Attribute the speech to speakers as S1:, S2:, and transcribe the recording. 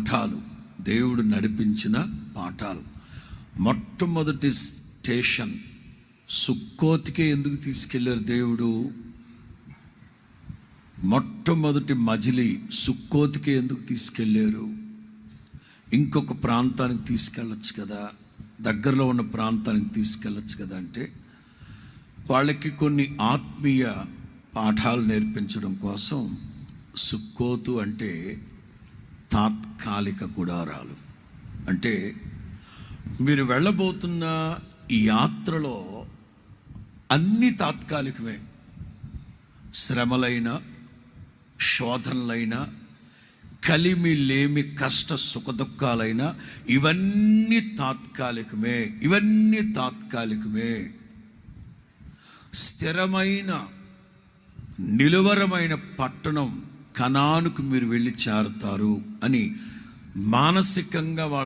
S1: పాఠాలు, దేవుడు నడిపించిన పాఠాలు. మొట్టమొదటి స్టేషన్ సుక్కోతికే ఎందుకు తీసుకెళ్ళారు దేవుడు? మొట్టమొదటి మజిలీ సుక్కోతికే ఎందుకు తీసుకెళ్ళారు? ఇంకొక ప్రాంతానికి తీసుకెళ్ళచ్చు కదా, దగ్గరలో ఉన్న ప్రాంతానికి తీసుకెళ్ళచ్చు కదా. అంటే వాళ్ళకి కొన్ని ఆత్మీయ పాఠాలు నేర్పించడం కోసం సుక్కోతు అంటే తాత్కాలిక గుడారాలు. అంటే మీరు వెళ్ళబోతున్న ఈ యాత్రలో అన్ని తాత్కాలికమే. శ్రమలైన, శోధనలైనా, కలిమి లేమి, కష్ట సుఖదుఖాలైనా ఇవన్నీ తాత్కాలికమే. ఇవన్నీ తాత్కాలికమే. స్థిరమైన నిలువరమైన పట్టణం కనానుకు మీరు వెళ్ళి చేరుతారు అని మానసికంగా